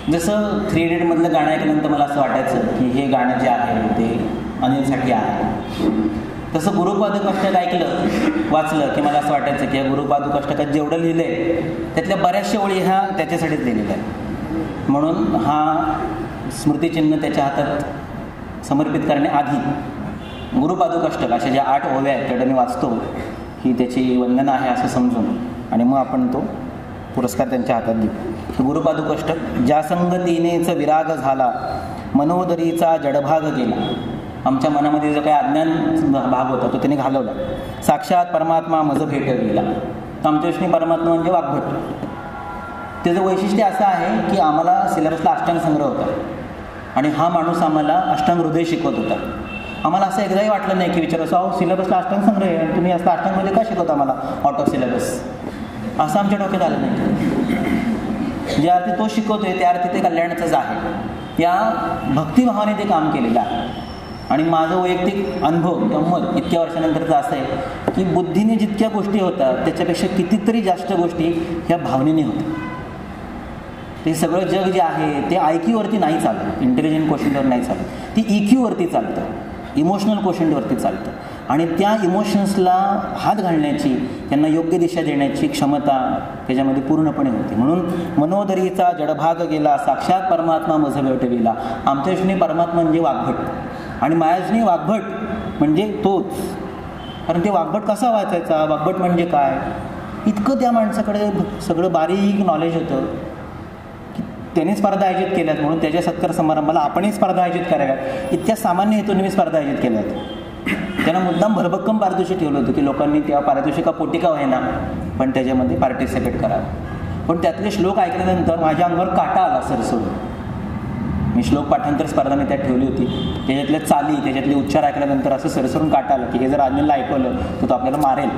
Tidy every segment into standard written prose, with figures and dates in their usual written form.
जसं 3 इडियटमधलं गाणं ऐकल्यानंतर मला असं वाटायचं की हे गाणं जे आहे ते अनिलसाठी आहे, तसं गुरुपादुकाष्टक ऐकलं वाचलं की मला असं वाटायचं की या गुरुपादुकाष्टकात जेवढं लिहिलं आहे त्यातल्या बऱ्याचशा ओळी ह्या त्याच्यासाठीच लिहिलेल्या आहे. म्हणून हा स्मृतिचिन्ह त्याच्या हातात समर्पित करण्याआधी गुरुपादुकाष्टक अशा ज्या 8 ओव्या आहेत त्या मी वाचतो, ही त्याची वंदना आहे असं समजून, आणि मग आपण तो पुरस्कार त्यांच्या हातात देऊ. गुरुपादुकाष्टक. ज्या संगतीनेच विराग झाला, मनोदरीचा जडभाग गेला. आमच्या मनामध्ये जो काही अज्ञान भाग होता तो त्याने घालवला. साक्षात परमात्मा मज भेटविला. आमच्या परमात्मा म्हणजे वाग्भट. त्याचं वैशिष्ट्य असं आहे की आम्हाला सिलेबसला अष्टांग संग्रह होता आणि हा माणूस आम्हाला अष्टांग हृदय शिकवत होता. आम्हाला असं एकदाही वाटलं नाही की विचारायचं अहो सिलेबसला अष्टांग संग्रह आहे आणि तुम्ही असं अष्टांगमध्ये का शिकवता आम्हाला आउट ऑफ सिलेबस, असं आमच्या डोक्यात आलं नाही. ज्या अर्थी तो शिकवतोय त्या अर्थी ते कल्याणाचंच आहे. या भक्तिभावाने ते काम केलेलं आहे. आणि माझं वैयक्तिक अनुभव गंमत इतक्या वर्षानंतरचं असं आहे की बुद्धीने जितक्या गोष्टी होतात त्याच्यापेक्षा कितीतरी जास्त गोष्टी ह्या भावनेने होतात. ते सगळं जग जे आहे ते IQ-वरती नाही चालतं, इंटेलिजंट क्वोशंटवर नाही चालत, ती EQ-वरती चालतं, इमोशनल क्वोशंटवरती चालतं. आणि त्या इमोशन्सला हात घालण्याची, त्यांना योग्य दिशा देण्याची क्षमता त्याच्यामध्ये पूर्णपणे होती. म्हणून मनोदरीचा जडभाग गेला, साक्षात परमात्मा मज भेटविला. आमच्या दृष्टीने परमात्मा म्हणजे वाग्भट आणि माझ्या वाग्भट म्हणजे तोच. कारण ते वाग्भट कसा वाचायचा, वाग्भट म्हणजे काय, इतकं त्या माणसाकडे सगळं बारीक नॉलेज होतं की त्याने स्पर्धा आयोजित केल्यात. म्हणून त्याच्या सत्कार समारंभाला आपणही स्पर्धा आयोजित कराव्यात इतक्या सामान्य हेतूने मी स्पर्धा आयोजित केल्यात. त्यांना मुद्दाम भरभक्कम पारितोषिक ठेवलं होतं की लोकांनी त्या पारितोषिकापोटी का होईना पण त्याच्यामध्ये पार्टिसिपेट करावं. पण त्यातले श्लोक ऐकल्यानंतर माझ्या अंगावर काटा आला सरसरून. मी श्लोक पाठांतर स्पर्धा मी त्यात ठेवली होती, त्याच्यातल्या चाली, त्याच्यातले उच्चार ऐकल्यानंतर असं सरसरून काटा आलं की हे जर अनिलला ऐकवलं तर तो आपल्याला मारेल,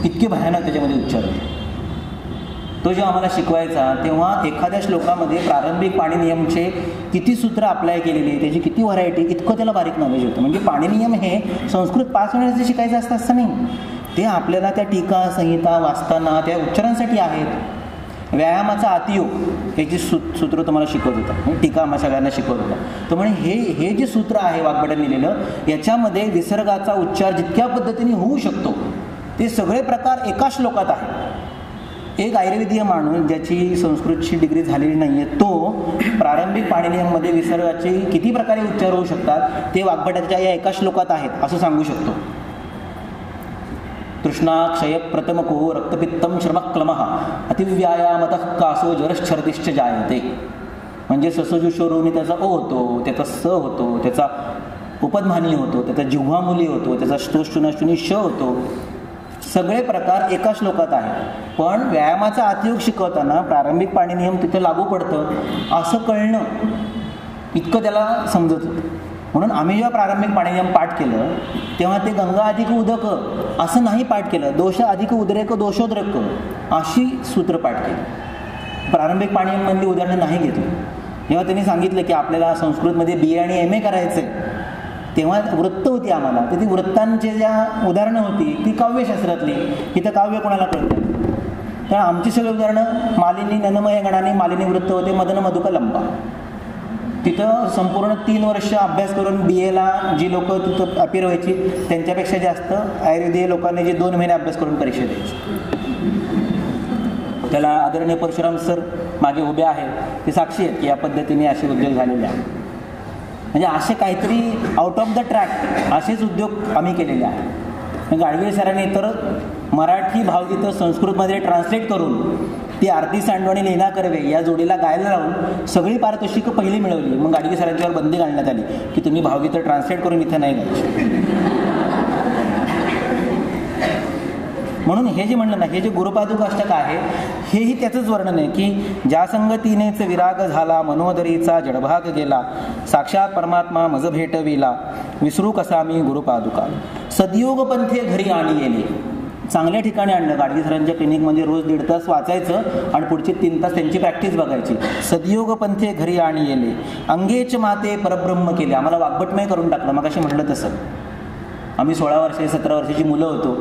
इतके भयानक त्याच्यामध्ये उच्चार होते. तो जेव्हा आम्हाला शिकवायचा तेव्हा एखाद्या श्लोकामध्ये प्रारंभिक पाणिनियमचे किती सूत्र अप्लाय केलेली, त्याची किती व्हरायटी, इतकं त्याला बारीक नॉलेज होतं. म्हणजे पाणिनियम हे संस्कृत पास होण्याचं शिकायचं असतं असं नाही, ते आपल्याला त्या टीका संहिता वाचताना त्या उच्चारांसाठी आहेत. व्यायामाचा अतियोग याची सूत्र तुम्हाला शिकवत होता, टीका आम्हाला सगळ्यांना शिकवत होता. तर म्हणजे हे जे सूत्र आहे वाग्भटाने लिहिलेलं, याच्यामध्ये विसर्गाचा उच्चार जितक्या पद्धतीने होऊ शकतो ते सगळे प्रकार एका श्लोकात आहे. एक आयुर्वेदीय माणूस ज्याची संस्कृतची डिग्री झालेली नाही आहे तो प्रारंभिक पाणिनियममध्ये विसर्गाचे किती प्रकारे उच्चार होऊ शकतात ते वाग्भटाच्या या एका श्लोकात आहेत असं सांगू शकतो. तृष्णा क्षय प्रथमको रक्तपित्तम श्रमक्लमः अतिव्यायामतः कासो जरश्छर्दिश्च जायते. म्हणजे ससजुषोरोनी त्याचा ओ होतो, त्याचा स होतो, त्याचा उपध्मानी होतो, त्याचा जिव्हामुली होतो, त्याचा स्तोष्टुनाष्टुनी श होतो. सगळे प्रकार एका श्लोकात आहेत. पण व्यायामाचा अतियोग शिकवताना प्रारंभिक पाणिनियम तिथे लागू पडतं असं कळणं इतकं त्याला समजत होतं. म्हणून आम्ही जेव्हा प्रारंभिक पाणिनियम पाठ केलं तेव्हा ते गंगा अधिक उदक असं नाही पाठ केलं, दोष अधिक उद्रेक दोषोद्रेक अशी सूत्र पाठ केली. प्रारंभिक पाणिनियममधली उदाहरणं नाही घेतली. जेव्हा त्यांनी सांगितलं की आपल्याला संस्कृतमध्ये BA आणि MA करायचं आहे तेव्हा वृत्त होती आम्हाला, तर ती वृत्तांची ज्या उदाहरणं होती ती काव्यशास्त्रातली, इथं काव्य कोणाला कळतं. तर आमची सगळी उदाहरणं मालिनी ननमय गणाने मालिनी वृत्त होते, मदन मधुका लंबा. तिथं संपूर्ण 3 वर्ष अभ्यास करून BAला जी लोक तिथं अपीर व्हायची त्यांच्यापेक्षा जास्त आयुर्वेदीय लोकांनी जे 2 महिने अभ्यास करून परीक्षा द्यायची. त्याला आदरणीय परशुराम सर मागे उभे आहेत, ते साक्षी आहेत की या पद्धतीने असे उद्योग झालेले आहेत. म्हणजे असे काहीतरी आउट ऑफ द ट्रॅक असेच उद्योग आम्ही केलेले आहेत. गाडगे सरांनी तर मराठी भावगीतं संस्कृतमध्ये ट्रान्सलेट करून ती आरती सांडवणी लीना कर्वे या जोडीला गायला लावून सगळी पारितोषिकं पहिली मिळवली. मग गाडगे सरांच्यावर बंदी घालण्यात आली की तुम्ही भावगीतं ट्रान्सलेट करून इथं नाही गायची. म्हणून हे जे म्हणलं ना, हे जे गुरुपादुकाष्टक आहे हेही त्याचंच वर्णन आहे की ज्या संगतीनेच विराग झाला, मनोदरीचा जडभाग गेला, साक्षात परमात्मा मज भेटविला, विसरू कसा मी गुरुपादुका. सदयोग पंथे घरी आणि येले. चांगल्या ठिकाणी आणलं. गाडगे सरांच्या क्लिनिकमध्ये रोज 1.5 तास वाचायचं आणि पुढचे 3 तास त्यांची प्रॅक्टिस बघायची. सदयोग पंथे घरी आणि येले, अंगेच माते परब्रह्म केले. आम्हाला वाग्भटमय करून टाकलं. मग अशी म्हटलं तसं आम्ही 16 वर्षाची 17 वर्षाची मुलं होतो,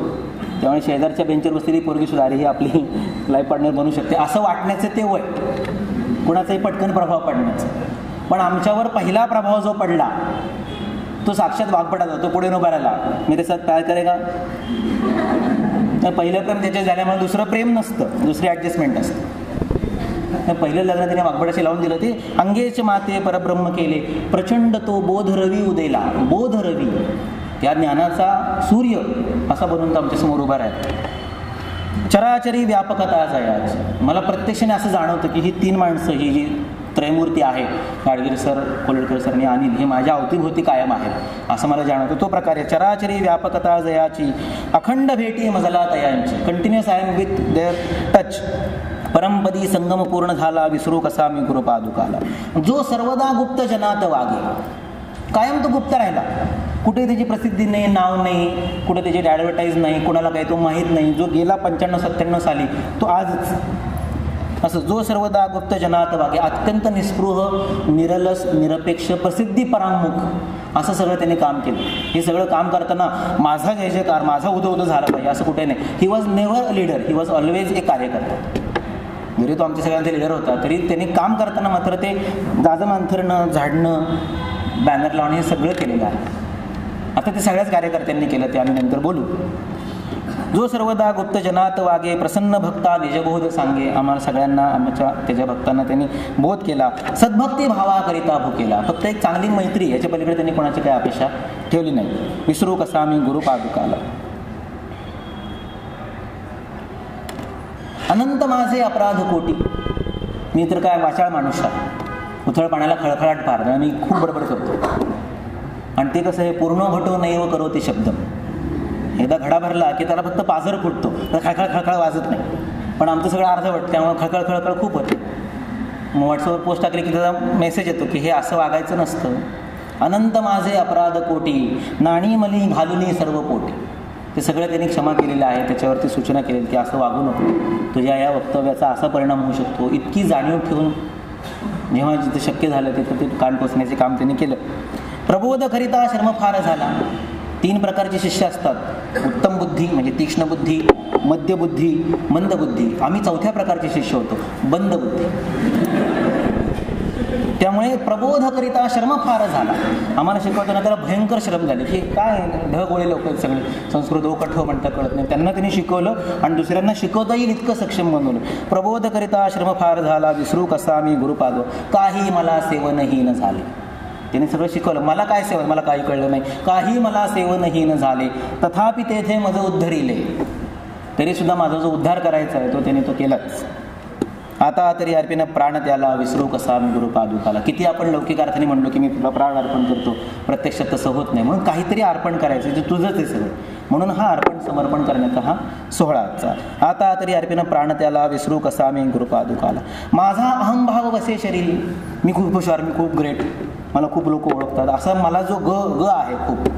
त्यामुळे शेजारच्या बेंचवर बसलेली पोरगी सुद्धा अरे ही आपली लाईफ पार्टनर बनू शकते असं वाटण्याचं ते वय. कुणाचाही पटकन प्रभाव पडण्याचा. पण आमच्यावर पहिला प्रभाव जो पडला तो साक्षात वाघपटाचा. तो पुढे उभा राहिला, मी त्याच्यात काय करेगा. पहिलं प्रेम त्याच्या झाल्यामुळे दुसरं प्रेम नसतं, दुसरी ॲडजस्टमेंट असतं. पहिलं लग्न त्याने वाघपटाशी लावून दिलं. ते अंगेच माते परब्रह्म केले, प्रचंड तो बोधरवी उदेला. बोधरवी, त्या ज्ञानाचा सूर्य असा बनवून तो आमच्यासमोर उभा राहतो. चराचरी व्यापकता जयाची. मला प्रत्यक्षाने असं जाणवतं की ही 3 माणसं, ही जी त्रयमूर्ती आहे, गाडगीळ सर, कोल्हटकर सर आणि अनिल, हे माझ्या अवतीभोवती कायम आहेत असं मला जाणवतं. तो प्रकार आहे. चराचरी व्यापकता जयाची, अखंड भेटी मजला तयांची. Continuous I am with their touch. परमपदी संगम पूर्ण झाला, विसरू कसा मी गुरुपादुकाला. जो सर्वदा गुप्त जनात वागे, कायम तो गुप्त राहिला. कुठे त्याची प्रसिद्धी नाही, नाव नाही, कुठे त्याची ॲडव्हर्टाईज नाही, कुणाला काही तो माहीत नाही. जो गेला 95-97 साली तो आजच असं. जो सर्वदा गुप्त जनात वागे, अत्यंत निस्पृह, निरलस, निरपेक्ष, प्रसिद्धी परांमुख असं सगळं त्यांनी काम केलं. हे सगळं काम करताना माझा जय जयकार, माझा उदो उदो झाला पाहिजे असं कुठे नाही. He was never a leader, he was always एक कार्यकर्ता. जरी तो आमच्या सगळ्यांचा लीडर होता तरी त्यांनी काम करताना मात्र ते गाजम अंथरणं, झाडणं, बॅनर लावणं हे सगळं केलेलं आहे. आता ते सगळ्याच कार्यकर्त्यांनी केलं, ते आम्ही नंतर बोलू. जो सर्वदा गुप्त जनात वागे, प्रसन्न भक्ता निजबोध सांगे. आम्हाला सगळ्यांना, आमच्या त्याच्या भक्तांना त्यांनी बोध केला. सद्भक्ती भावाकरिता भुकेला. फक्त एक चांगली मैत्री, याच्या पलीकडे त्यांनी कोणाची काही अपेक्षा ठेवली नाही. विसरू कसा मी गुरुपादुकाला. अनंत माझे अपराध कोटी. मी तर काय वाचाळ माणूस आहे, उथळ पाण्याला खळखळाट फार, आणि खूप बडबड करतो. आणि ते कसं आहे, पूर्ण घटो नैव करो ते शब्द. एकदा घडा भरला की त्याला फक्त पाझर फुटतो, तर खळखळ खळखळ वाजत नाही. पण आमचं सगळं अर्धवट, त्यामुळे खळखळ खळखळ खूप होते. मग व्हॉट्सअपवर पोस्ट टाकली की त्याचा मेसेज येतो की हे असं वागायचं नसतं. अनंत माझे अपराध कोटी, नाणी मली घालुनी सर्व पोटी. ते सगळं त्यांनी क्षमा केलेलं आहे. त्याच्यावरती सूचना केली की असं वागू नको, तुझ्या या वक्तव्याचा असा परिणाम होऊ शकतो. इतकी जाणीव ठेवून जेव्हा जिथं शक्य झालं तिथं ते कान टोचण्याचे काम त्यांनी केलं. प्रबोध करिता श्रम फार झाला. 3 प्रकारचे शिष्य असतात, उत्तम बुद्धी म्हणजे तीक्ष्ण बुद्धी, मध्य बुद्धी, मंद बुद्धी. आम्ही 4थ्या प्रकारचे शिष्य होतो, बंद बुद्धी. त्यामुळे प्रबोध करिता श्रम फार झाला. आम्हाला शिकवताना त्याला भयंकर श्रम झाले की काय ढगोळे लोक आहेत सगळे, संस्कृत ओकठ म्हणता कळत नाही. त्यांना त्यांनी शिकवलं आणि दुसऱ्यांना शिकवता येईल इतकं सक्षम बनवलं. प्रबोध करिता श्रम फार झाला, विसरू कसा मी गुरुपादो, काही मला सेवनही न झाले. त्याने सगळं शिकवलं. मला काय सेवन, मला काही कळलं नाही. काही मला सेवनही न झाले, तथापि तेथे माझं उद्धरिले. तरी सुद्धा माझा जो उद्धार करायचा आहे तो त्याने तो केलाच. आता तरी अर्पण प्राण त्याला, विसरू कसा मी गुरुपादुकाला. किती आपण लौकिक अर्थाने म्हणलो की मी तुला प्राण अर्पण करतो, प्रत्यक्षात तसं होत नाही. म्हणून काहीतरी अर्पण करायचं जे तुझंच आहे सगळं. म्हणून हा अर्पण समर्पण करण्याचा हा सोहळाचा. आता तरी अर्पण प्राण त्याला, विसरू कसा मी गुरुपादुकाला. माझा अहंभाव वसे शरीरी. मी खूप हुशार, मी खूप ग्रेट, मला खूप लोक ओळखतात, असा मला जो ग आहे खूप,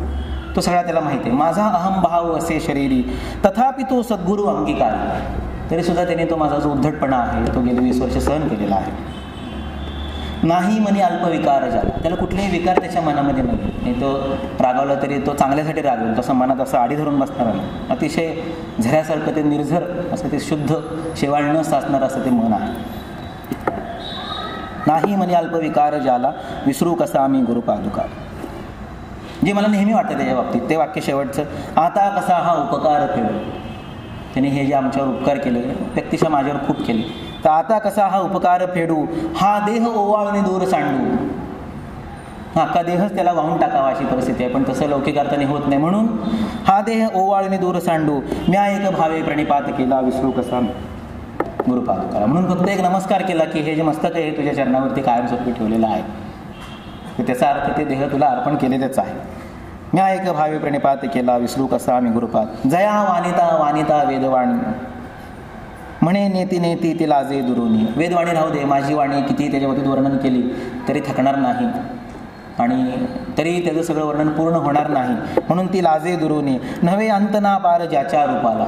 तो सगळा त्याला माहिती आहे. माझा अहंभाव असे शरीरी, तथापि तो सद्गुरू अंगीकारी. तरी सुद्धा त्याने तो माझा जो उद्धटपणा आहे तो गेले 20 वर्ष सहन केलेला आहे. नाही मनी अल्पविकार झाला. त्याला कुठलेही विकार त्याच्या मनामध्ये नाही. तो रागावला तरी तो चांगल्यासाठी रागवेल, तसं मनात असं आडी धरून बसणार नाही. अतिशय झऱ्यासारखं ते निर्झर असं ते शुद्ध, शेवाळ न साचणार असं ते मन आहे. नाही मनी अल्पविकार झाला, विसरू कसा आम्ही गुरुपादुकाला. जे मला नेहमी वाटतं त्याच्या बाबतीत ते वाक्य शेवटचं, आता कसा हा उपकार फेडू. त्याने हे जे आमच्यावर उपकार केले, व्यक्तिशः माझ्यावर खूप केले, तर आता कसा हा उपकार फेडू, हा देह ओवाळून दूर सांडू. अख्खा देहच त्याला वाहून टाकावा अशी परिस्थिती आहे, पण तसं लौकिक अर्थाने होत नाही. म्हणून हा देह ओवाळून दूर सांडू, म्या एक भावे प्रणिपात केला, विसरू कसा गुरुपादुकाला. म्हणून फक्त एक नमस्कार केला की हे जे मस्तक आहे तुझ्या चरणावरती कायमस्वरूपी ठेवलेलं आहे, त्याचा अर्थ ते देह तुला अर्पण केलेलंच आहे. म्या एक भावे प्रणिपात केला, विसरू कसा आम्ही गुरुपाद. जया वानिता वानिता वेदवाणी, म्हणे नेती नेती ती लाजे दुरुनी. वेदवाणी राहू दे, माझी वाणी किती त्याच्यावरती वर्णन केली तरी थकणार नाही आणि तरी त्याचं सगळं वर्णन पूर्ण होणार नाही. म्हणून ती लाजे दुरुनी, नव्हे अंत ना पार ज्याच्या रूपाला.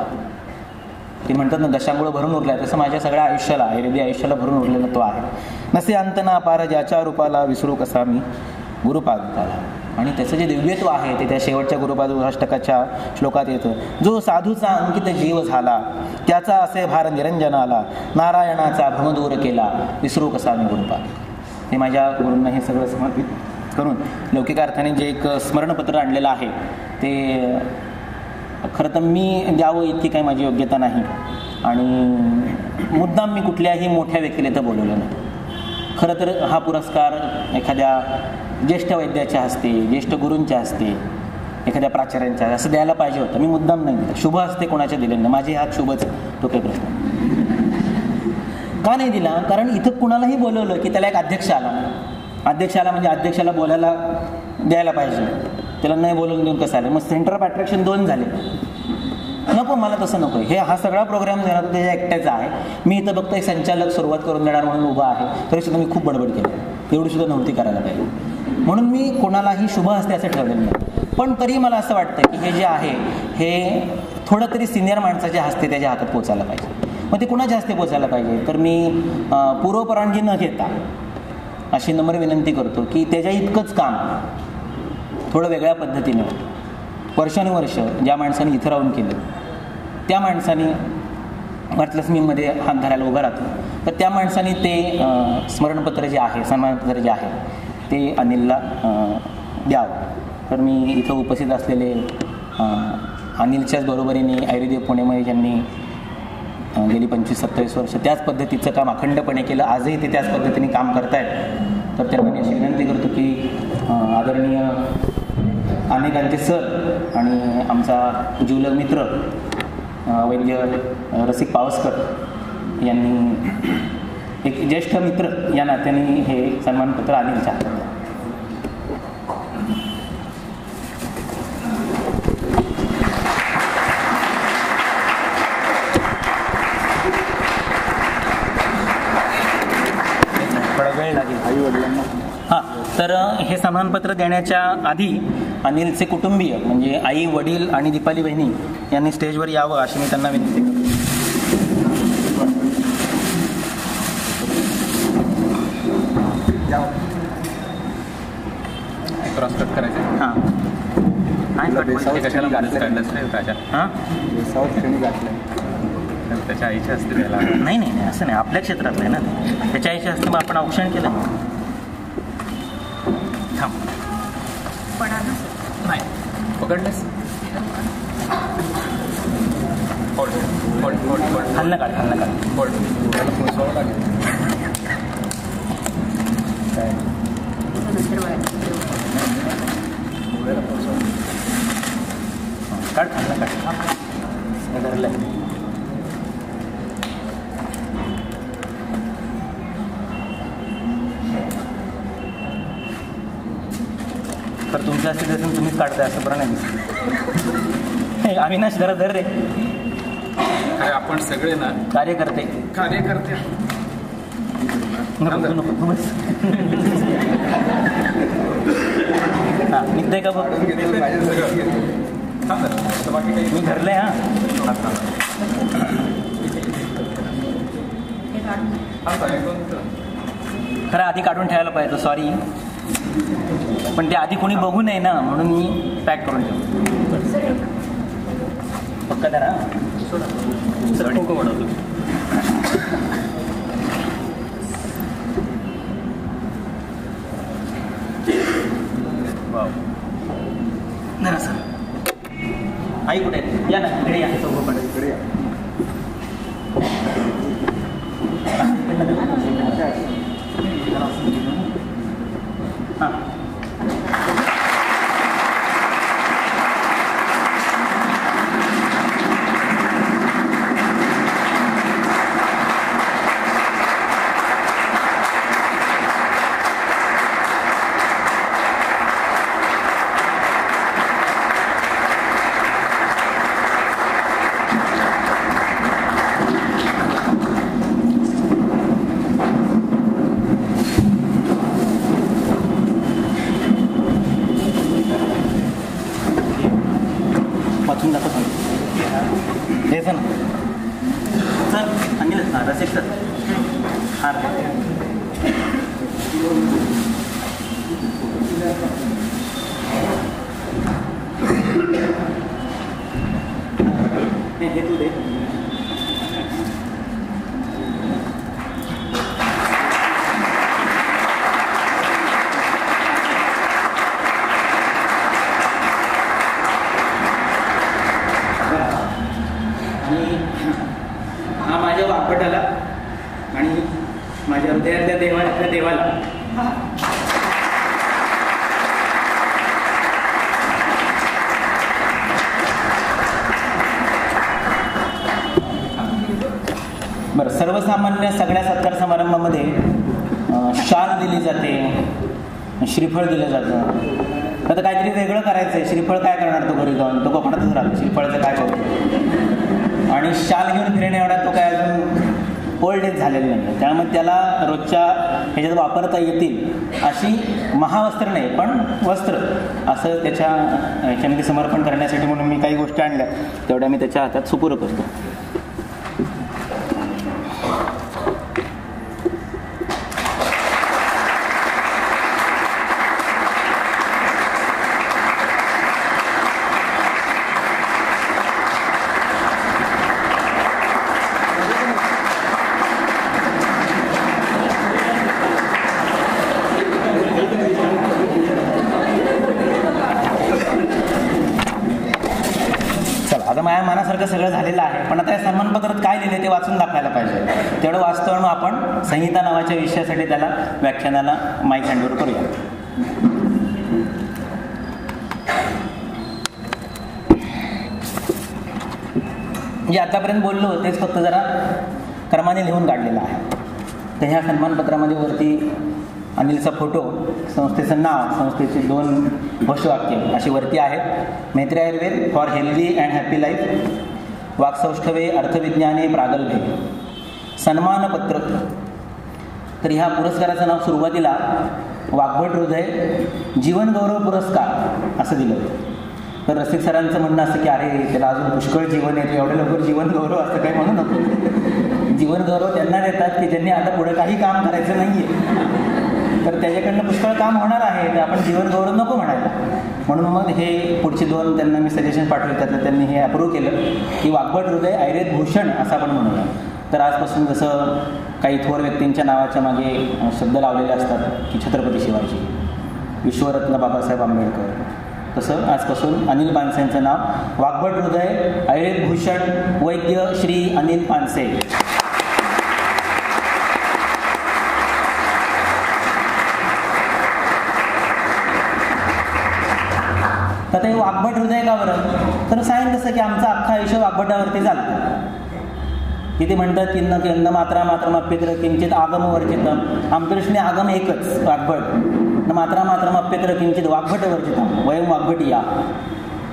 ती म्हणतात ना दशांगुळ भरून उरलाय, तसं माझ्या सगळ्या आयुष्याला, ऐरवी आयुष्याला भरून उरलेला तो आहे. नसे अंत ना पार ज्याच्या रूपाला, विसरू कसा मी गुरुपादुकाला. आणि त्याचं जे दिव्यत्व आहे ते त्या शेवटच्या गुरुपादुकाष्टकाच्या श्लोकात येतं. जो साधूचा अंकित जीव झाला, त्याचा असे भार निरंजन आला, नारायणाचा भ्रम दूर केला, विसरू कसा मी गुरुपाद. हे माझ्या गुरूंना हे सगळं समर्पित करून लौकिक अर्थाने जे एक स्मरणपत्र आणलेलं आहे ते खरं तर मी द्यावं इतकी काही माझी योग्यता नाही आणि मुद्दाम मी कुठल्याही मोठ्या व्यक्तीला इथं बोलवलं नाही. खरं तर हा पुरस्कार एखाद्या ज्येष्ठ वैद्याच्या हस्ते, ज्येष्ठ गुरूंच्या हस्ते, एखाद्या प्राचार्यांच्या असं द्यायला पाहिजे होतं. मी मुद्दाम नाही दिला. शुभ हस्ते कोणाच्या दिले नाही. माझे हात शुभच, तो काही प्रश्न का नाही दिला? कारण इथं कुणालाही बोलवलं की त्याला एक अध्यक्ष आला. अध्यक्ष आला म्हणजे अध्यक्षाला बोलायला द्यायला पाहिजे. त्याला नाही बोलवून देऊन कसं आलं? मग सेंटर ऑफ अट्रॅक्शन 2 झाले. नको, मला तसं नको. हा सगळा प्रोग्राम देणार तो त्याच्या एकट्याचा आहे. मी इथं फक्त एक संचालक सुरुवात करून देणार म्हणून उभा आहे. तरीसुद्धा मी खूप बडबड केली. एवढी सुद्धा नव्हती करायला पाहिजे. म्हणून मी कोणालाही शुभ हस्ते असं ठेवलेलं नाही. पण तरी मला असं वाटतं की हे जे आहे हे थोडं तरी सिनियर माणसाच्या हस्ते त्याच्या हातात पोचायला पाहिजे. मग ते कुणाच्या हस्ते पोचायला पाहिजे? तर मी पूर्वपरांगी न घेता अशी नम्र विनंती करतो की त्याच्या इतकंच काम थोडं वेगळ्या पद्धतीने वर्षानुवर्ष ज्या माणसाने इथं राहून केलं त्या माणसाने वाटलंच मी मध्ये हात धरायला उभा राहतो, तर त्या माणसाने ते स्मरणपत्र जे आहे, सन्मानपत्र जे आहे ते अनिलला द्यावं. तर मी इथं उपस्थित असलेले अनिलच्याच बरोबरीने आयुर्वेद पुणेमध्ये ज्यांनी गेली 25-27 वर्ष त्याच पद्धतीचं काम अखंडपणे केलं, आजही ते त्याच पद्धतीने काम करतायत, तर त्यांना मी अशी विनंती करतो की आदरणीय अनेकांचे सर आणि आमचा जीवलग मित्र वैद्य रसिक पावसकर यांनी एक ज्येष्ठ मित्र या नात्याने हे सन्मानपत्र अनिलच्या हातात. वेळ लागेल आई वडिलांना. हां, तर हे सन्मानपत्र देण्याच्या आधी अनिलचे कुटुंबीय म्हणजे आई, वडील आणि दीपाली बहिणी यांनी स्टेजवर यावं अशी मी त्यांना विनंती करतो. क्रॉस कट करायचं. हां, त्याच्या आईच्या असते त्याला. नाही नाही नाही असं नाही, आपल्या क्षेत्रातलं आहे ना. त्याच्या आईच्या हस्ते मग आपण औक्षण केलं. थांब, नाही पकडलेस. हल्ला काढ, हल्ला काढ. काढ, हल्ला काढ. धरलं. तर तुमच्या असते तुम्हीच काढताय असं बरं नाही दिसत. अविनाश जरा धर रे. आपण सगळे ना कार्यकर्ते हां, निघतंय का बघ? मी धरलंय. खरं आधी काढून ठेवायला पाहिजे, सॉरी, पण ते आधी कोणी बघू नये ना म्हणून मी पॅक करून ठेवतो. पक्का धरा. फोटो बनवतो. धरा सर. आई कुठे आहे? या ना इकडे या. इकडे या. हां, वाचून दाखव. द्यायचं ना सर? अनिल रसिक सर. हार हे तू दे. आणि हा माझ्या वापटाला आणि माझ्या हृदयातल्या देवाला बरं. सर्वसामान्य सगळ्या सत्कार समारंभामध्ये शाल दिली जाते, श्रीफळ दिलं जातं. आता काहीतरी वेगळं करायचं आहे. श्रीफळ काय करणार तो घरी जाऊन? तो कोकणातच राहतो. श्रीफळाचं काय करतो? आणि शाल घेऊन फिरणे एवढा तो काय अजून ओल्ड एज झालेलं नाही. त्यामुळे त्याला रोजच्या ह्याच्यात वापरता येतील अशी महावस्त्र नाही, पण वस्त्र असं त्याच्या ह्याच्यामध्ये समर्पण करण्यासाठी म्हणून मी काही गोष्टी आणल्या, तेवढ्या मी त्याच्या हातात सुपूरक असतो. माझ्या मनासारखं सगळं झालेलं आहे, पण आता या सन्मानपत्रात काय लिहिले ते वाचून दाखवायला पाहिजे. तेवढं वाचतो आणि आपण संहिता नावाच्या विषयासाठी त्याला व्याख्यानाला माईक हँडओव्हर करूया. जे आतापर्यंत बोललो तेच फक्त जरा क्रमाने लिहून काढलेलं आहे. तर ह्या सन्मानपत्रामध्ये वरती अनिलचा फोटो, संस्थेचं नाव, संस्थेची 2 घोषवाक्य अशी वरती आहेत. Maitri Ayurved for healthy and happy life, वाक्सौष्ठवे अर्थविज्ञाने प्रागल्भे, सन्मानपत्र. तर ह्या पुरस्काराचं नाव सुरुवातीला वाग्भट हृदय जीवनगौरव पुरस्कार असं दिलं होतं. तर रसिक सरांचं म्हणणं असं की अरे त्याला अजून पुष्कळ जीवन येते, एवढं लवकर जीवनगौरव असं काही म्हणू नको. जीवनगौरव त्यांना देतात की ज्यांनी आता पुढे काही काम करायचं नाही आहे, तर त्याच्याकडनं पुष्कळ काम होणार आहे, तर आपण जीवनगौरव नको म्हणायला. म्हणून मग हे पुढचे 2 त्यांना मी सजेशन पाठवले, त्यातलं त्यांनी हे अप्रूव्ह केलं की वाग्भट हृदय आयुर्वेद भूषण असं आपण म्हणूया. तर आजपासून जसं काही थोर व्यक्तींच्या नावाच्या मागे शब्द लावलेले असतात की छत्रपती शिवाजी, विश्वरत्न बाबासाहेब आंबेडकर, तसं आजपासून अनिल पानसेंचं नाव वाग्भट हृदय आयुर्वेद भूषण वैद्य श्री अनिल पानसे. तर ते वाग्भट हृदय का बरं? तर सांगितलं कसं की आमचं अख्खं आयुष्य वाग्भटावरती चालतं. तिथे म्हणतात की न मात्रा मात्रमप्येत्र किंचित आगम वर्जितम. आमच्या दृष्टीने आगम एकच वाग्भट, न मात्रा मात्रमप्येत्र किंचित वाग्भट वर्जितम वयम वाग्भटी या.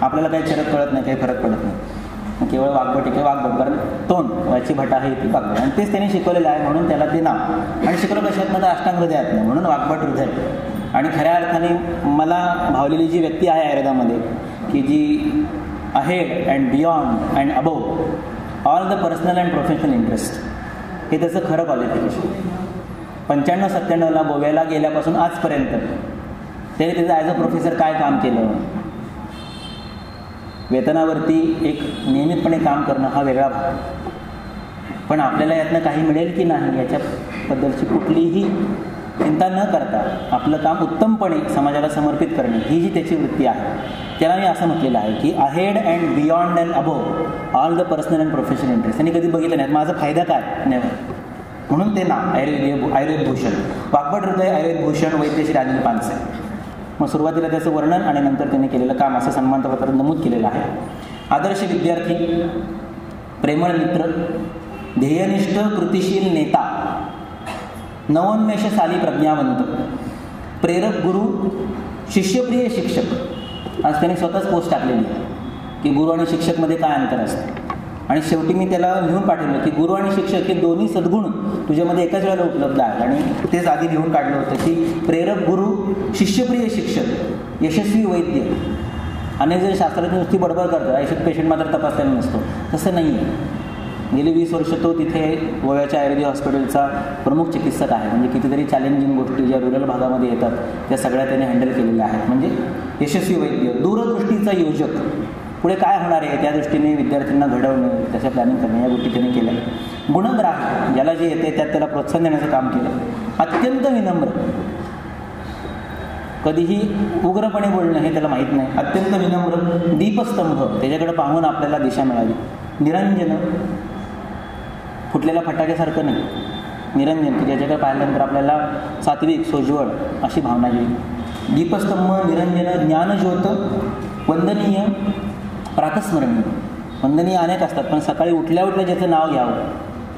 आपल्याला काही फरक कळत नाही, काही फरक पडत नाही, केवळ वाग्भटी किंवा वाग्भट, कारण तोंड वाची भटा आहे ती वाग्भट, आणि तेच त्यांनी शिकवलेलं आहे म्हणून त्याला ते नाव. आणि शिकवलं कशातनं? तर अष्टांग हृदयात नाही, म्हणून वाग्भट हृदय. आणि खऱ्या अर्थाने मला भावलेली जी व्यक्ती आहे आयुर्वेदामध्ये की जी ahead and beyond and above all the personal and professional interest, हे त्याचं खरं क्वालिफिकेशन. 95-97ला गोव्याला गेल्यापासून आजपर्यंत त्याने त्याचं ॲज अ प्रोफेसर काय काम केलं. वेतनावरती एक नियमितपणे काम करणं हा वेगळा भाग, पण आपल्याला यातनं काही मिळेल की नाही याच्याबद्दलची कुठलीही चिंता न करता आपलं काम उत्तमपणे समाजाला समर्पित करणे ही जी त्याची वृत्ती आहे, त्याला मी असं म्हटलेलं आहे की ahead and beyond and above all the personal and professional interest. त्यांनी कधी बघितलं नाही माझा फायदा काय नाही, म्हणून ते नाव आयुर्वेद भूषण वाग्भट हृदय आयुर्वेद भूषण वैद्य श्री अनिल पानसे. मग सुरुवातीला त्याचं वर्णन आणि नंतर त्यांनी केलेलं काम असं सन्मानपत्रात नमूद केलेलं आहे. आदर्श विद्यार्थी, प्रेमळ मित्र, ध्येयनिष्ठ कृतिशील नेता, नवोन्मेषशाली प्रज्ञावंत, प्रेरक गुरु, शिष्यप्रिय शिक्षक. आज त्याने स्वतःच पोस्ट टाकलेली आहे की गुरु आणि शिक्षकमध्ये काय अंतर असतं. आणि शेवटी मी त्याला लिहून पाठवलं की गुरु आणि शिक्षक हे दोन्ही सद्गुण तुझ्यामध्ये एकाच वेळेला उपलब्ध आहेत. आणि तेच आधी लिहून काढलं होतं की प्रेरक गुरु, शिष्यप्रिय शिक्षक, यशस्वी वैद्य. अनेक जण शास्त्राची नुसती बडबड करतात, आयुष्यात पेशंट मात्र तपासलेला नसतो, तसं नाही आहे. गेली 20 वर्ष तो तिथे गोव्याच्या आयुर्वेदिक हॉस्पिटलचा प्रमुख चिकित्सक आहे. म्हणजे कितीतरी चॅलेंजिंग गोष्टी ज्या रुरल भागामध्ये येतात त्या सगळ्या त्याने हँडल केलेल्या आहेत. म्हणजे यशस्वी वैद्य, दूरदृष्टीचा योजक. पुढे काय होणार आहे त्या दृष्टीने विद्यार्थ्यांना घडवणं, त्याचं प्लॅनिंग करणं, या गोष्टी त्याने केल्या. गुणग्राह, ज्याला जे येते त्यात त्याला प्रोत्साहन देण्याचं काम केलं. अत्यंत विनम्र, कधीही उग्रपणे बोलणं हे त्याला माहीत नाही. अत्यंत विनम्र, दीपस्तंभ, त्याच्याकडे पाहून आपल्याला दिशा मिळाली. निरंजन, फुटलेल्या फटाक्यासारखं नाही, निरंजन की ज्याच्याकडे पाहिल्यानंतर आपल्याला सात्विक, सोज्वळ अशी भावना येईल. दीपस्तंभ, निरंजन, ज्ञानज्योत, वंदनीय, प्रातस्मरणीय. वंदनीय अनेक असतात, पण सकाळी उठल्या उठल्या ज्याचं नाव घ्यावं,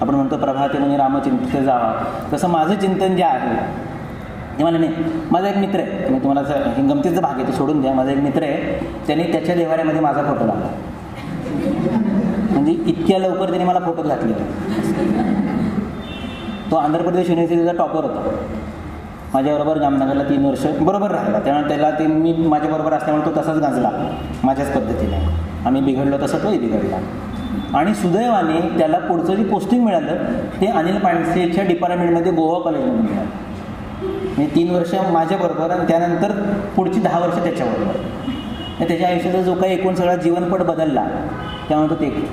आपण म्हणतो प्रभाते म्हणजे रामचिंतित जावा, तसं माझं चिंतन जे आहे ते मला नाही. माझा एक मित्र आहे, मी तुम्हाला हे गमतीचा भाग आहे ते सोडून द्या. माझा एक मित्र आहे, त्यांनी त्याच्या देवाऱ्यामध्ये माझा फोटो लावला. म्हणजे इतक्या लवकर त्याने मला फोटो घातले. तो आंध्र प्रदेश युनिव्हर्सिटीचा टॉपर होता. माझ्याबरोबर जामनगरला 3 वर्ष बरोबर राहिला. त्यामुळे त्याला ते मी माझ्याबरोबर असल्यामुळे तो तसाच गाजला माझ्याच पद्धतीने. आम्ही बिघडलो तसं तोही बिघडला. आणि सुदैवाने त्याला पुढचं जे पोस्टिंग मिळालं ते अनिल पांडसेच्या डिपार्टमेंटमध्ये गोवा कॉलेजमध्ये मिळालं. म्हणजे 3 वर्ष माझ्याबरोबर आणि त्यानंतर पुढची 10 वर्ष त्याच्याबरोबर. त्याच्या आयुष्याचा जो काही एकूण सगळा जीवनपट बदलला त्यामुळे तो ते.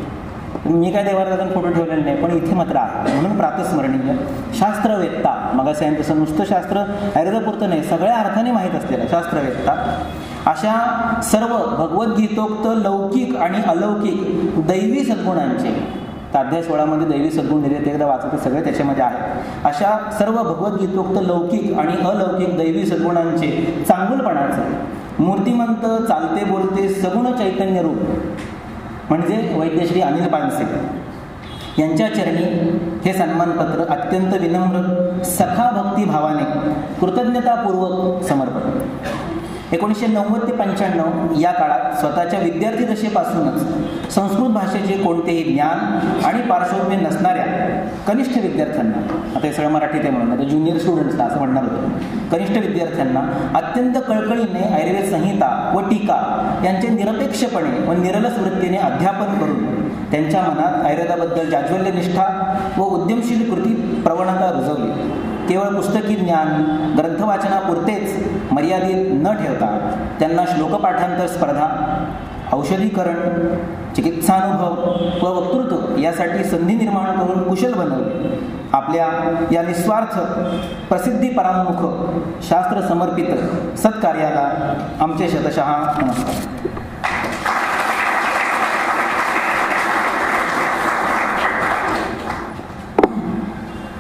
मी काय देवाला जाऊन फोटो ठेवलेला नाही, पण इथे मात्र आहे. म्हणून प्रातस्मरणीय. शास्त्रवेत्ता, मग असं तसं नुसतं शास्त्र आयुर्वेदापुरतं नाही, सगळ्या अर्थाने माहीत असलेला शास्त्रवेत्ता. अशा सर्व भगवद्गीतोक्त लौकिक आणि अलौकिक दैवी सद्गुणांचे, अध्याय 16 मध्ये दैवी सद्गुण दिले, ते एकदा वाचते, सगळे त्याच्यामध्ये आहेत. अशा सर्व भगवद्गीतोक्त लौकिक आणि अलौकिक दैवी सद्गुणांचे, चांगुलपणाचे, मूर्तिमंत, चालते बोलते सगुण चैतन्य रूप म्हणजे वैद्यश्री अनिल पानसे यांच्या चरणी हे सन्मानपत्र अत्यंत विनम्र सखा भक्तिभावाने कृतज्ञतापूर्वक समर्पण. 1990 ते 95 या काळात स्वतःच्या विद्यार्थी दशेपासूनच संस्कृत भाषेचे कोणतेही ज्ञान आणि पार्श्वभूमी नसणाऱ्या कनिष्ठ विद्यार्थ्यांना, आता हे सगळं मराठीत आहे म्हणून, आता ज्युनियर स्टुडंट्सला असं म्हणणार होतं, कनिष्ठ विद्यार्थ्यांना अत्यंत कळकळीने आयुर्वेद संहिता व टीका यांचे निरपेक्षपणे व निरलस वृत्तीने अध्यापन करून त्यांच्या मनात आयुर्वेदाबद्दल जाज्वल्य निष्ठा व उद्यमशील कृती प्रवणता रुजवली. केवळ पुस्तकी ज्ञान ग्रंथवाचनापुरतेच मर्यादित न ठेवता त्यांना श्लोकपाठांतर स्पर्धा, औषधीकरण, चिकित्सानुभव व वक्तृत्व यासाठी संधी निर्माण करून कुशल बनवले. आपल्या या निस्वार्थ प्रसिद्धी परांमुख शास्त्र समर्पित सत्कार्याला आमचे शतशः नमस्कार.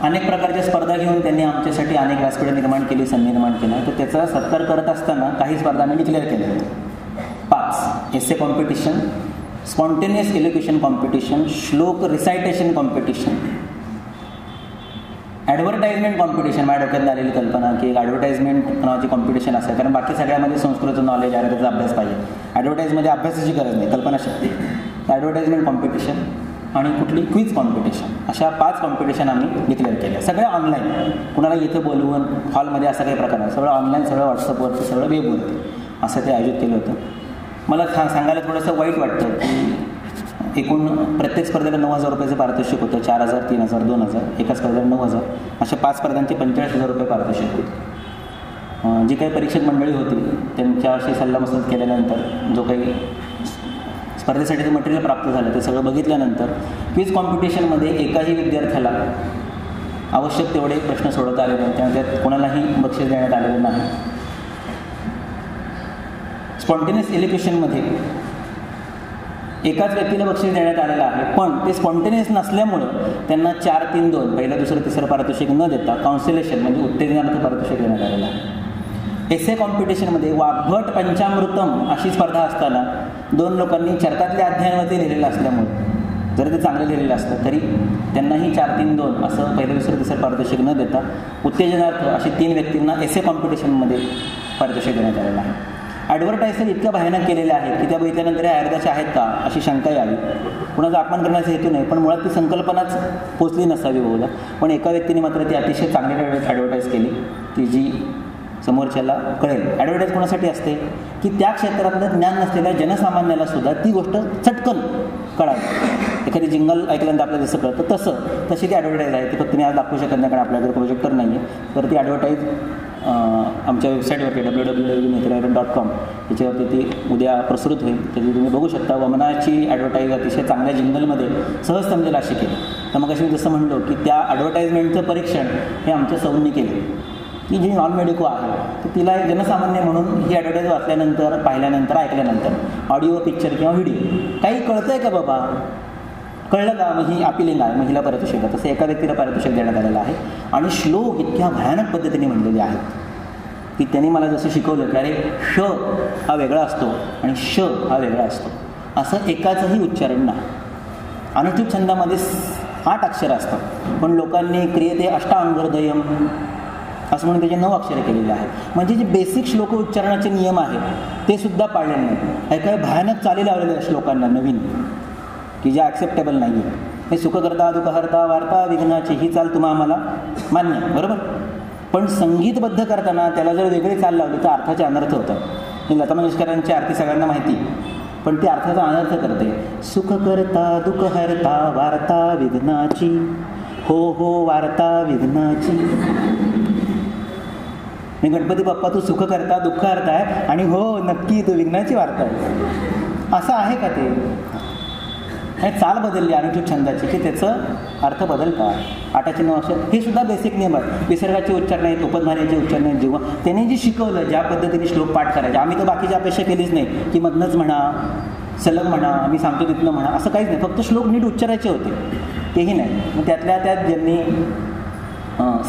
अनेक प्रकारच्या स्पर्धा घेऊन त्यांनी आमच्यासाठी अनेक व्यासपीठं निर्माण केली, संधी निर्माण केला. तर त्याचा सत्कार करत असताना काही स्पर्धा आम्ही डिक्लेअर केल्या. 5 एसे कॉम्पिटिशन, स्पॉन्टेनियस एलोक्युशन कॉम्पिटिशन, श्लोक रिसायटेशन कॉम्पिटिशन, ॲडव्हर्टाइजमेंट कॉम्पिटिशन. माझ्या डोक्यात आलेली कल्पना की एक ॲडव्हर्टाइजमेंट नावाची कॉम्पिटिशन असेल, कारण बाकी सगळ्यामध्ये संस्कृतचं नॉलेज आहे, त्याचा अभ्यास पाहिजे. ॲडव्हर्टाईजमध्ये अभ्यासाची गरज नाही, कल्पनाशक्ती. ॲडव्हर्टाइजमेंट कॉम्पिटिशन आणि कुठली क्विज कॉम्पिटिशन, अशा 5 कॉम्पिटिशन आम्ही डिक्लेअर केल्या. सगळ्या ऑनलाईन, कुणाला इथं बोलवून हॉलमध्ये असा काही प्रकार नाही, सगळं ऑनलाईन, सगळं व्हॉट्सअपवरती, सगळं वेबवरती असं ते आयोजित केलं होतं. मला सांगायला थोडंसं वाईट वाटतं की एकूण प्रत्येक स्पर्धेला 9,000 रुपयाचं पारितोषिक होतं. 4,000, 3,000, 2,000, एका स्पर्धेला 9,000, अशा 5 स्पर्धांचे 45,000 रुपये पारितोषिक होते. जी काही परीक्षक मंडळी होती त्यांच्याशी सल्लामसलत केल्यानंतर जो काही स्पर्धेसाठीचं मटेरियल प्राप्त झालं ते सगळं बघितल्यानंतर क्विज कॉम्पिटिशनमध्ये एकाही विद्यार्थ्याला आवश्यक तेवढे प्रश्न सोडवता आले नाही, त्यामुळे त्यात कोणालाही बक्षीस देण्यात आलेलं नाही. स्पॉन्टेनियस एलोक्युशनमध्ये एकाच व्यक्तीला बक्षीस देण्यात आलेलं आहे, पण ते स्पॉन्टेनियस नसल्यामुळं त्यांना 4, 3, 2 पहिलं, दुसरं, तिसरं पारितोषिक न देता काउन्सिलेशन म्हणजे उत्तेजनार्थ पारितोषिक देण्यात आलेलं आहे. एसे कॉम्पिटिशनमध्ये वाग्भट पंचामृतम अशी स्पर्धा असताना 2 लोकांनी चरकातल्या अध्यायामध्ये लिहिलेलं असल्यामुळे, जरी ते चांगलं लिहिलेलं असलं तरी त्यांनाही 4, 3, 2 असं पहिलं, दुसरं, तिसरं पारितोषिक न देता उत्तेजनार्थ अशी 3 व्यक्तींना एसे कॉम्पिटिशनमध्ये पारितोषिक देण्यात आलेलं आहे. ॲडव्हर्टाईजमेंट इतक्या भयानक केलेल्या आहेत की त्या बघितल्यानंतर हे आयुर्वेदाचे आहेत का अशी शंकाही आली. कुणाचा अपमान करण्याचा हेतू नाही, पण मुळात ती संकल्पनाच पोचली नसावी बहुधा. पण एका व्यक्तीने मात्र ती अतिशय चांगली ॲडव्हर्टाईज केली की जी समोरच्याला कळेल. ॲडव्हर्टाईज कोणासाठी असते की त्या क्षेत्रातलं ज्ञान नसलेल्या जनसामान्याला सुद्धा ती गोष्ट चटकन कळावी. एखादी जिंगल ऐकल्यानंतर आपल्याला जसं कळतं तशी ती ॲडव्हर्टाईज आहे. ती फक्त मी आज दाखवू शकत नाही कारण आपल्याकडे प्रोजेक्टर नाही आहे. तर ती ॲडव्हर्टाईज आमच्या वेबसाईटवरती www.netrairan.com याच्यावरती ती उद्या प्रसृत होईल. त्याची तुम्ही बघू शकता. वमनाची ॲडव्हर्टाईज अतिशय चांगल्या जिंगलमध्ये सहज समजेल अशी केली. तर मग अशी मी जसं म्हणलो की त्या ॲडव्हर्टाईजमेंटचं परीक्षण हे आमच्या सौंनी केलं की जी नॉन मेडिको आहे तर तिला एक जनसामान्य म्हणून ही ॲडव्हर्टाईज वाचल्यानंतर, पाहिल्यानंतर, ऐकल्यानंतर ऑडिओ, पिक्चर किंवा व्हिडिओ काही कळतं आहे का बाबा, कळलं का, मग ही अपिलिंग आहे, महिला पारितोषिक आहे. तसं एका व्यक्तीला पारितोषिक देण्यात आलेलं आहे. आणि श्लोक इतक्या भयानक पद्धतीने म्हणलेले आहेत की त्यांनी मला जसं शिकवलं की अरे श हा वेगळा असतो आणि श हा वेगळा असतो, असं एकाचंही उच्चारण नाही. अनुष्ठुप छंदामध्ये 8 अक्षरं असतात पण लोकांनी क्रियते अष्टांगहृदयम असं म्हणून त्याचे 9 अक्षरे केलेले आहेत. म्हणजे जे बेसिक श्लोक उच्चारणाचे नियम आहेत ते सुद्धा पाळले नाही. काही भयानक चाली लावलेल्या आहेत श्लोकांना नवीन की ज्या ॲक्सेप्टेबल नाही आहेत. हे सुखकर्ता, दुःखहर्ता, वार्ता, विघ्नाची ही चाल तुम्हा आम्हाला मान्य, बरोबर. पण संगीतबद्ध करताना त्याला जर वेगळी चाल लावली तर अर्थाचे अनर्थ होतात. लता मंगेशकरांची आरती सगळ्यांना माहिती, पण ती अर्थाचा अनर्थ करते. सुखकर्ता, दुःखहर्ता, वार्ता, विघ्नाची, हो हो वार्ता विघ्नाची. मी गणपती बाप्पा तू सुख करता, दुःख करता आहे आणि हो नक्की तू विघ्नाची वार्ता आहे, असं आहे का ते? हे चाल बदलली अनुष्ठुप छंदाची की त्याचं अर्थ बदलतात. 8चे 9 अक्षर हे सुद्धा बेसिक नियम आहेत. विसर्गाचे उच्चारण आहेत, उपध्मानाचे उच्चारण आहेत. जेव्हा त्यांनी जे शिकवलं ज्या पद्धतीने श्लोक पाठ करायचे, आम्ही तर बाकीची अपेक्षा केलीच नाही की मधनंच म्हणा, सलग म्हणा, आम्ही सांगतो तिथनं म्हणा, असं काहीच नाही. फक्त श्लोक नीट उच्चारायचे होते, तेही नाही. मग त्यातल्या त्यात ज्यांनी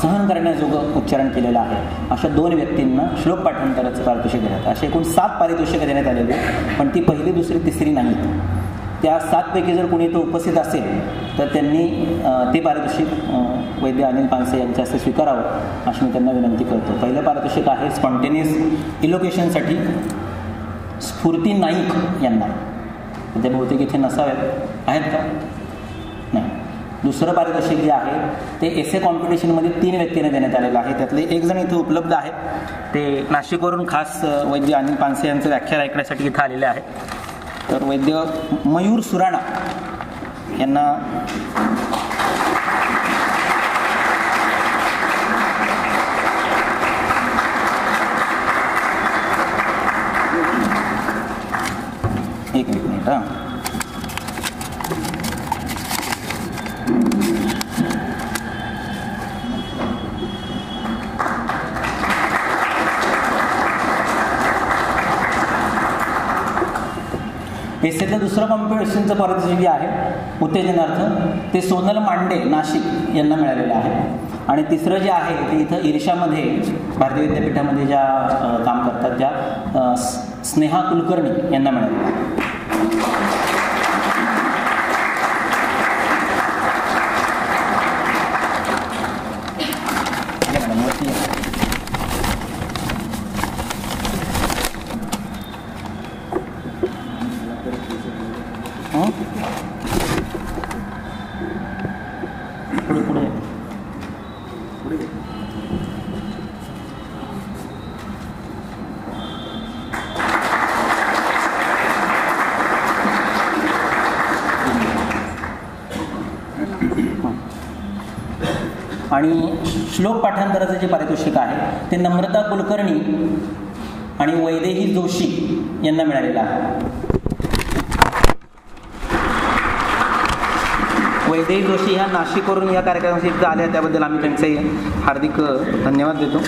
सहन करण्याजोगं उच्चारण केलेलं आहे अशा 2 व्यक्तींना श्लोक पाठांतराचं पारितोषिक देण्यात. असे एकूण 7 पारितोषिकं देण्यात आलेली, पण ती पहिली, दुसरी, तिसरी नाहीत. त्या 7 पैकी जर कोणी तो उपस्थित असेल तर त्यांनी ते पारितोषिक वैद्य अनिल पानसे यांच्या हस्ते स्वीकारावं अशी मी त्यांना विनंती करतो. पहिलं पारितोषिक आहे स्पॉन्टेनियस इलोकेशनसाठी स्फूर्ती नाईक यांना. ते बहुतेक इथे नसावेत, आहेत का? नाही. दुसरं पारितोषिक जे आहे ते एसे कॉम्पिटिशनमध्ये 3 व्यक्तींना देण्यात आलेलं आहे. त्यातले एक जण इथे उपलब्ध आहे, ते नाशिकवरून खास वैद्य अनिल पानसे यांचं व्याख्यान ऐकण्यासाठी इथं आलेले आहेत. तर वैद्य मयूर सुराणा यांना एक मिनिट हां. एसेतलं दुसरं कॉम्पिटिशनचं पारितोषिक जे आहे उत्तेजनार्थ ते सोनल मांडे नाशिक यांना मिळालेलं आहे. आणि तिसरं जे आहे ते इथं ईर्षामध्ये भारतीय विद्यापीठामध्ये ज्या काम करतात त्या स्नेहा कुलकर्णी यांना मिळालेलं आहे. आणि श्लोक पाठांतराचं जे पारितोषिक आहे ते नम्रता कुलकर्णी आणि वैदेही जोशी यांना मिळालेलं आहे. वैदेही जोशी ह्या नाशिकवरून या कार्यक्रमासाठी आल्या, त्याबद्दल आम्ही त्यांचे हार्दिक धन्यवाद देतो.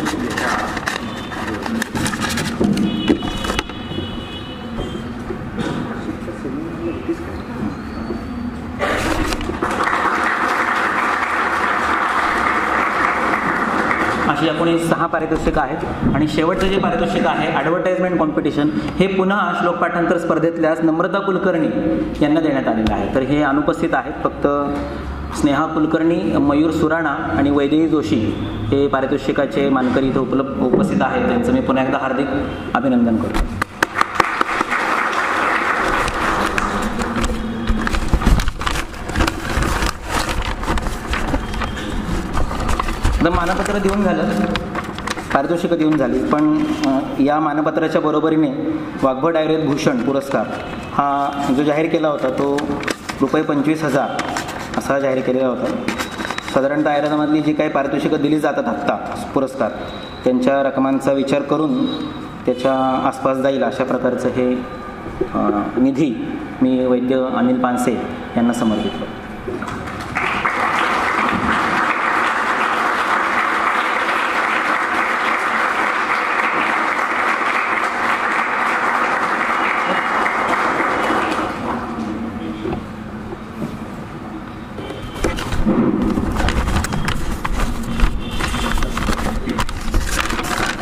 अशी एकूण 6 पारितोषिक आहेत. आणि शेवटचं जे पारितोषिक आहे ॲडव्हर्टाइजमेंट कॉम्पिटिशन हे पुन्हा श्लोक पाठांतर स्पर्धेतल्याच नम्रता कुलकर्णी यांना देण्यात आलेलं आहे. तर हे अनुपस्थित आहेत. फक्त स्नेहा कुलकर्णी, मयूर सुराणा आणि वैदेही जोशी हे पारितोषिकाचे मानकरी इथं उपस्थित आहेत. त्यांचं मी पुन्हा एकदा हार्दिक अभिनंदन करतो. तर मानपत्र देऊन झालं, पारितोषिकं देऊन झाली, पण या मानपत्राच्या बरोबरीने वाग्भट आयुर्वेद भूषण पुरस्कार हा जो जाहीर केला होता तो ₹25,000 असा जाहीर केलेला होता. साधारणतः आयुर्वेदामधली जी काही पारितोषिकं दिली जातात आत्ता पुरस्कार, त्यांच्या रकमांचा विचार करून त्याच्या आसपास जाईल अशा प्रकारचं हे निधी मी वैद्य अनिल पानसे यांना समर्पित करतो.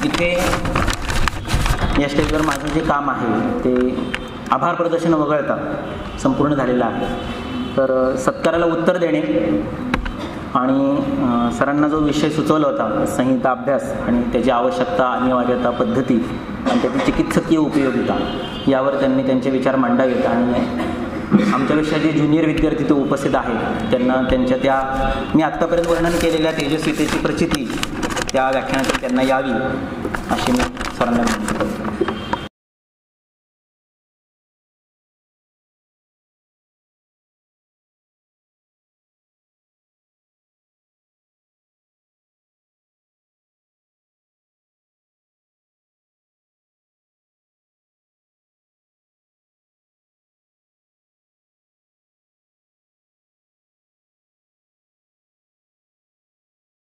इथे या स्टेजवर माझं जे काम आहे ते आभार प्रदर्शन वगळता संपूर्ण झालेलं आहे. तर सत्काराला उत्तर देणे आणि सरांना जो विषय सुचवला होता संहिता अभ्यास आणि त्याची आवश्यकता, अनिवार्यता, पद्धती आणि त्याची चिकित्सकीय उपयोगिता यावर त्यांनी त्यांचे विचार मांडावेत. आणि आमच्यापेक्षा जे ज्युनियर विद्यार्थी ते उपस्थित आहेत त्यांना त्यांच्या त्या मी आत्तापर्यंत वर्णन केलेल्या तेजस्वितेची प्रचिती त्या व्याख्यानातून त्यांना यावी अशी मी सरांना विनंती करतो.